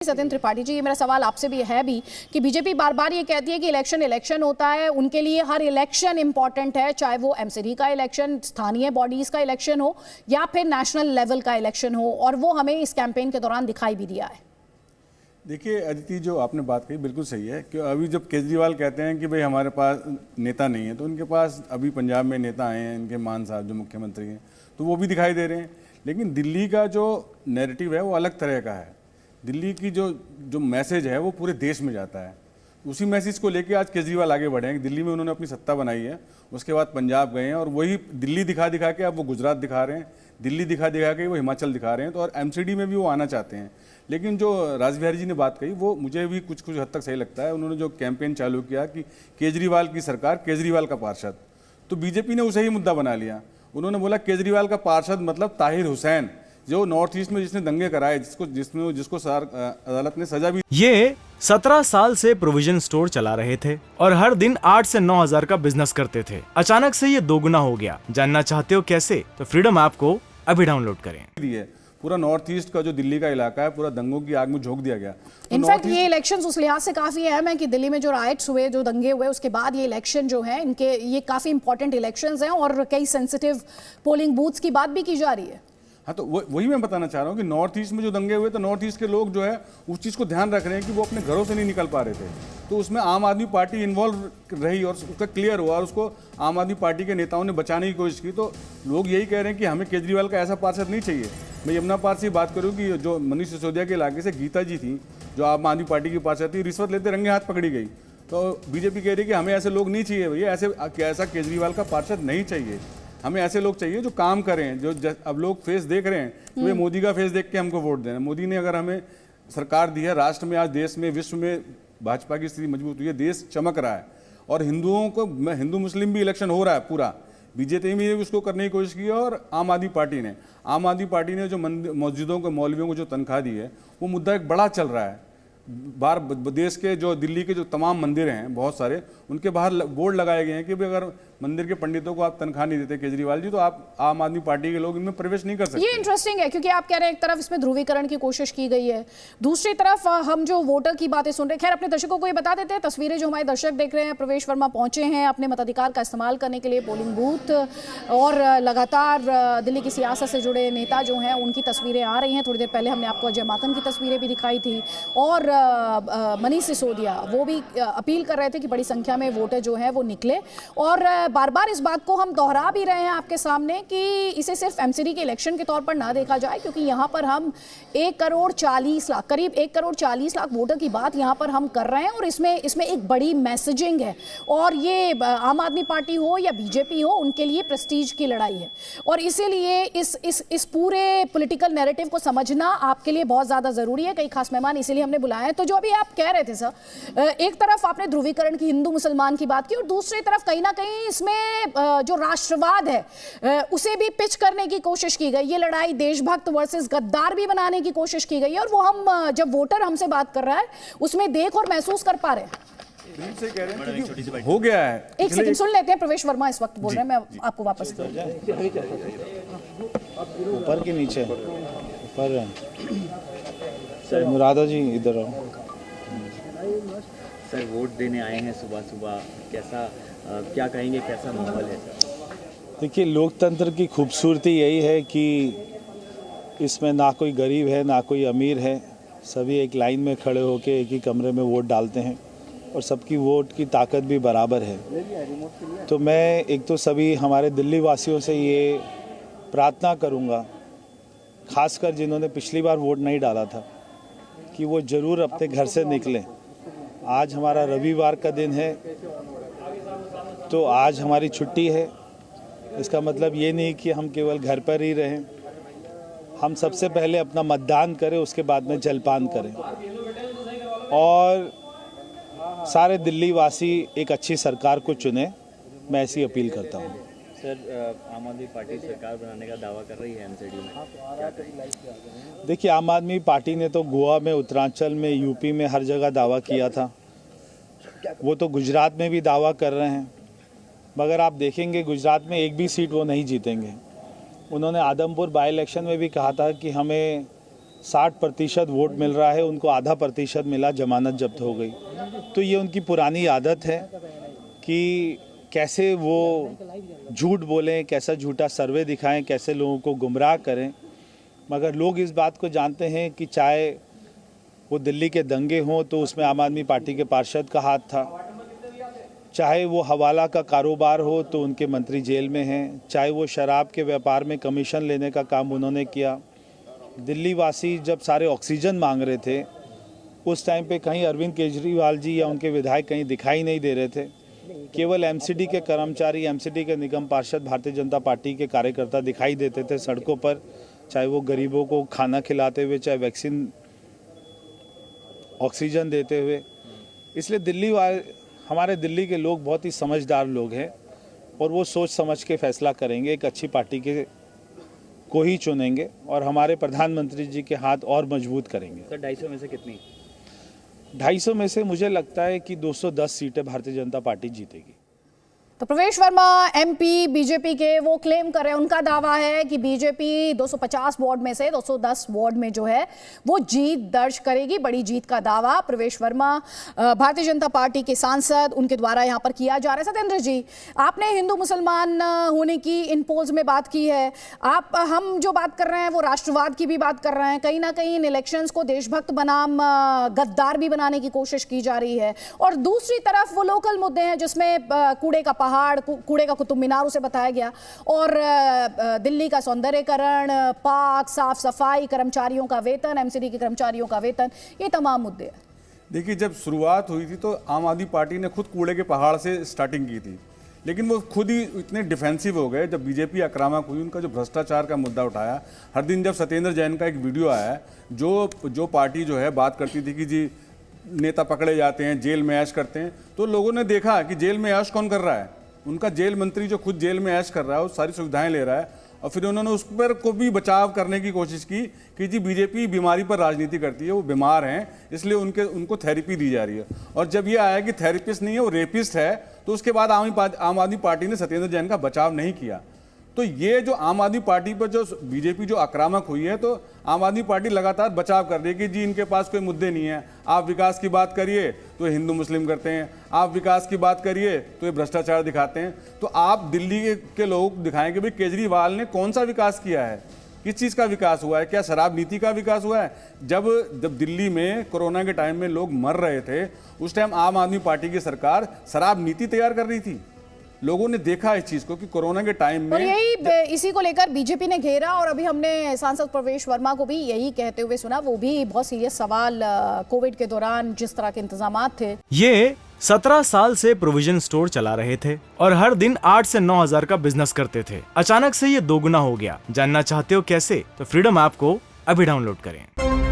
सत्येंद्र त्रिपाठी जी, ये मेरा सवाल आपसे भी है कि बीजेपी बार बार ये कहती है कि इलेक्शन होता है, उनके लिए हर इलेक्शन इंपॉर्टेंट है, चाहे वो एमसीडी का इलेक्शन, स्थानीय बॉडीज का इलेक्शन हो या फिर नेशनल लेवल का इलेक्शन हो, और वो हमें इस कैंपेन के दौरान दिखाई भी दिया है। देखिए अदिति, जो आपने बात कही बिल्कुल सही है कि अभी जब केजरीवाल कहते हैं कि भाई हमारे पास नेता नहीं है, तो उनके पास अभी पंजाब में नेता आए हैं, इनके मान साहब जो मुख्यमंत्री हैं, तो वो भी दिखाई दे रहे हैं। लेकिन दिल्ली का जो नैरेटिव है वो अलग तरह का है। दिल्ली की जो मैसेज है वो पूरे देश में जाता है। उसी मैसेज को लेके आज केजरीवाल आगे बढ़े हैं। दिल्ली में उन्होंने अपनी सत्ता बनाई है, उसके बाद पंजाब गए हैं और वही दिल्ली दिखा के अब वो गुजरात दिखा रहे हैं, दिल्ली दिखा के वो हिमाचल दिखा रहे हैं, तो और एमसीडी में भी वो आना चाहते हैं। लेकिन जो रासबिहारी जी ने बात कही वो मुझे भी कुछ हद तक सही लगता है। उन्होंने जो कैंपेन चालू किया कि केजरीवाल की सरकार, केजरीवाल का पार्षद, तो बीजेपी ने उसे ही मुद्दा बना लिया। उन्होंने बोला केजरीवाल का पार्षद मतलब ताहिर हुसैन, जो नॉर्थ ईस्ट में जिसने दंगे कराए, जिसको अदालत ने सजा भी। ये 17 साल से प्रोविजन स्टोर चला रहे थे और हर दिन 8 से 9 हजार का बिजनेस करते थे। अचानक से ये दोगुना हो गया। जानना चाहते हो कैसे? तो फ्रीडम ऐप को अभी डाउनलोड करें। पूरा नॉर्थ ईस्ट का जो दिल्ली का इलाका है पूरा दंगों की आग में झोंक दिया गया। इनफैक्ट ये इलेक्शंस उस लिहाज से काफी अहम है कि दिल्ली में जो राइट्स हुए, जो दंगे हुए, उसके बाद ये इलेक्शन जो है, इनके ये काफी इंपॉर्टेंट इलेक्शंस हैं और कई सेंसिटिव पोलिंग बूथ्स की बात भी की जा रही है। हाँ, तो वही मैं बताना चाह रहा हूँ कि नॉर्थ ईस्ट में जो दंगे हुए, तो नॉर्थ ईस्ट के लोग जो है उस चीज़ को ध्यान रख रहे हैं कि वो अपने घरों से नहीं निकल पा रहे थे, तो उसमें आम आदमी पार्टी इन्वॉल्व रही और उसका क्लियर हुआ और उसको आम आदमी पार्टी के नेताओं ने बचाने की कोशिश की। तो लोग यही कह रहे हैं कि हमें केजरीवाल का ऐसा पार्षद नहीं चाहिए। मैं यमुना पार से बात करूँ कि जो मनीष सिसोदिया के इलाके से गीता जी थी, जो आम आदमी पार्टी की पार्षद थी, रिश्वत लेते रंगे हाथ पकड़ी गई। तो बीजेपी कह रही है कि हमें ऐसे लोग नहीं चाहिए भैया, ऐसा केजरीवाल का पार्षद नहीं चाहिए। हमें ऐसे लोग चाहिए जो काम करें। जो अब लोग फेस देख रहे हैं कि वे मोदी का फेस देख के हमको वोट देना। मोदी ने अगर हमें सरकार दी है, राष्ट्र में, आज देश में, विश्व में भाजपा की स्थिति मजबूत हुई है, देश चमक रहा है और हिंदुओं को, हिंदू मुस्लिम भी इलेक्शन हो रहा है पूरा। बीजेपी ने उसको करने की कोशिश की है और आम आदमी पार्टी ने जो मस्जिदों को, मौलवियों को जो तनख्वाह दी है, वो मुद्दा एक बड़ा चल रहा है। बाहर देश के जो दिल्ली के जो तमाम मंदिर हैं बहुत सारे, उनके बाहर बोर्ड लगाए गए हैं कि भाई अगर मंदिर के पंडितों को आप तनख्वाह नहीं देते केजरीवाल जी, तो आप आम आदमी पार्टी के लोग इनमें प्रवेश नहीं कर सकते। ये इंटरेस्टिंग है क्योंकि आप कह रहे हैं एक तरफ इसमें ध्रुवीकरण की कोशिश की गई है, दूसरी तरफ हम जो वोटर की बातें सुन रहे हैं। खैर, अपने दर्शकों को ये बता देते हैं, तस्वीरें जो हमारे दर्शक देख रहे हैं, प्रवेश वर्मा पहुंचे हैं अपने मताधिकार का इस्तेमाल करने के लिए पोलिंग बूथ, और लगातार दिल्ली की सियासत से जुड़े नेता जो हैं उनकी तस्वीरें आ रही हैं। थोड़ी देर पहले हमने आपको अजय माकन की तस्वीरें भी दिखाई थी और मनीष सिसोदिया वो भी अपील कर रहे थे कि बड़ी संख्या में वोटर जो है वो निकले। और बार बार इस बात को हम दोहरा भी रहे हैं आपके सामने कि इसे सिर्फ एमसीडी के इलेक्शन के तौर पर ना देखा जाए, क्योंकि यहाँ पर हम 1 करोड़ 40 लाख, करीब 1 करोड़ 40 लाख वोटर की बात यहाँ पर हम कर रहे हैं और इसमें एक बड़ी मैसेजिंग है। और ये आम आदमी पार्टी हो या बीजेपी हो, उनके लिए प्रेस्टीज की लड़ाई है और इसीलिए इस पूरे पॉलिटिकल नैरेटिव को समझना आपके लिए बहुत ज़्यादा ज़रूरी है। कई खास मेहमान इसीलिए हमने बुलाए हैं। तो जो अभी आप कह रहे थे सर, एक तरफ आपने ध्रुवीकरण की, हिंदू मुसलमान की बात की और दूसरी तरफ कहीं ना कहीं इसमें जो राष्ट्रवाद है उसे भी पिच करने की कोशिश की गई। ये लड़ाई देशभक्त वर्सेस गद्दार भी बनाने की कोशिश की गई है और वो हम जब वोटर हमसे बात कर रहा है उसमें देख और महसूस कर पा रहे हैं। से कह रहे हैं कि हो गया है। एक सेकंड सुन लेते हैं, प्रवेश वर्मा इस वक्त बोल रहे हैं, मैं आपको वापस ऊपर के नीचे ऊपर मुरादा जी इधर आओ। सर, वोट देने आए हैं सुबह सुबह, क्या कहेंगे, कैसा माहौल है सर? देखिए, लोकतंत्र की खूबसूरती यही है कि इसमें ना कोई गरीब है ना कोई अमीर है, सभी एक लाइन में खड़े होकर एक ही कमरे में वोट डालते हैं और सबकी वोट की ताकत भी बराबर है। तो मैं एक तो सभी हमारे दिल्ली वासियों से ये प्रार्थना करूँगा, खासकर जिन्होंने पिछली बार वोट नहीं डाला था, कि वो ज़रूर अपने घर से निकलें। आज हमारा रविवार का दिन है, तो आज हमारी छुट्टी है। इसका मतलब ये नहीं कि हम केवल घर पर ही रहें। हम सबसे पहले अपना मतदान करें, उसके बाद में जलपान करें और सारे दिल्ली वासी एक अच्छी सरकार को चुने। मैं ऐसी अपील करता हूँ। सर, आम आदमी पार्टी सरकार बनाने का दावा कर रही है एमसीडी में, क्या करें? देखिए, आम आदमी पार्टी ने तो गोवा में, उत्तरांचल में, यूपी में हर जगह दावा किया था। वो तो गुजरात में भी दावा कर रहे हैं, मगर आप देखेंगे गुजरात में एक भी सीट वो नहीं जीतेंगे। उन्होंने आदमपुर बाई इलेक्शन में भी कहा था कि हमें 60% वोट मिल रहा है, उनको आधा प्रतिशत मिला, जमानत जब्त हो गई। तो ये उनकी पुरानी आदत है कि कैसे वो झूठ बोलें, कैसा झूठा सर्वे दिखाएं, कैसे लोगों को गुमराह करें। मगर लोग इस बात को जानते हैं कि चाहे वो दिल्ली के दंगे हों तो उसमें आम आदमी पार्टी के पार्षद का हाथ था, चाहे वो हवाला का कारोबार हो तो उनके मंत्री जेल में हैं, चाहे वो शराब के व्यापार में कमीशन लेने का काम उन्होंने किया। दिल्ली वासी जब सारे ऑक्सीजन मांग रहे थे उस टाइम पे कहीं अरविंद केजरीवाल जी या उनके विधायक कहीं दिखाई नहीं दे रहे थे। केवल एमसीडी के कर्मचारी, एमसीडी के निगम पार्षद, भारतीय जनता पार्टी के कार्यकर्ता दिखाई देते थे सड़कों पर, चाहे वो गरीबों को खाना खिलाते हुए, चाहे वैक्सीन, ऑक्सीजन देते हुए। इसलिए हमारे दिल्ली के लोग बहुत ही समझदार लोग हैं और वो सोच समझ के फैसला करेंगे, एक अच्छी पार्टी के को ही चुनेंगे और हमारे प्रधानमंत्री जी के हाथ और मजबूत करेंगे। सर 250 में से कितनी? 250 में से मुझे लगता है कि 210 सीटें भारतीय जनता पार्टी जीतेगी। तो प्रवेश वर्मा एमपी बीजेपी के वो क्लेम कर रहे हैं, उनका दावा है कि बीजेपी 250 वार्ड में से 210 वार्ड में जो है वो जीत दर्ज करेगी, बड़ी जीत का दावा प्रवेश वर्मा भारतीय जनता पार्टी के सांसद उनके द्वारा यहाँ पर किया जा रहा है। सत्येंद्र जी, आपने हिंदू मुसलमान होने की इन पोल्स में बात की है, हम जो बात कर रहे हैं वो राष्ट्रवाद की भी बात कर रहे हैं, कहीं ना कहीं इन इलेक्शंस को देशभक्त बनाम गद्दार भी बनाने की कोशिश की जा रही है, और दूसरी तरफ वो लोकल मुद्दे हैं जिसमें कूड़े का पहाड़, कूड़े का कुतुब मीनार उसे बताया गया, और दिल्ली का सौंदर्यकरण, पार्क, साफ सफाई, कर्मचारियों का वेतन, एमसीडी के कर्मचारियों का वेतन, ये तमाम मुद्दे हैं। देखिए, जब शुरुआत हुई थी तो आम आदमी पार्टी ने खुद कूड़े के पहाड़ से स्टार्टिंग की थी, लेकिन वो खुद ही इतने डिफेंसिव हो गए जब बीजेपी आक्रामक हुई, उनका जो भ्रष्टाचार का मुद्दा उठाया। हर दिन जब सत्येंद्र जैन का एक वीडियो आया, जो पार्टी जो है बात करती थी कि जी नेता पकड़े जाते हैं, जेल में ऐश करते हैं, तो लोगों ने देखा कि जेल में ऐश कौन कर रहा है। उनका जेल मंत्री जो खुद जेल में ऐश कर रहा है, वो सारी सुविधाएं ले रहा है, और फिर उन्होंने उस पर को भी बचाव करने की कोशिश की कि जी बीजेपी बीमारी पर राजनीति करती है, वो बीमार हैं इसलिए उनको थेरेपी दी जा रही है। और जब ये आया कि थेरेपिस्ट नहीं है, वो रेपिस्ट है, तो उसके बाद आम आदमी पार्टी ने सत्येंद्र जैन का बचाव नहीं किया। तो ये जो आम आदमी पार्टी पर जो बीजेपी जो आक्रामक हुई है, तो आम आदमी पार्टी लगातार बचाव कर रही है कि जी इनके पास कोई मुद्दे नहीं है। आप विकास की बात करिए तो ये हिंदू मुस्लिम करते हैं, आप विकास की बात करिए तो ये भ्रष्टाचार दिखाते हैं। तो आप दिल्ली के लोग दिखाएं कि भाई केजरीवाल ने कौन सा विकास किया है, किस चीज़ का विकास हुआ है, क्या शराब नीति का विकास हुआ है? जब दिल्ली में कोरोना के टाइम में लोग मर रहे थे, उस टाइम आम आदमी पार्टी की सरकार शराब नीति तैयार कर रही थी। लोगों ने देखा इस चीज को कि कोरोना के टाइम में, और यही इसी को लेकर बीजेपी ने घेरा, और अभी हमने सांसद प्रवेश वर्मा को भी यही कहते हुए सुना, वो भी बहुत सीरियस सवाल कोविड के दौरान जिस तरह के इंतजामात थे। ये 17 साल से प्रोविजन स्टोर चला रहे थे और हर दिन 8 से 9 हजार का बिजनेस करते थे। अचानक से ये दोगुना हो गया। जानना चाहते हो कैसे? तो फ्रीडम ऐप को अभी डाउनलोड करें।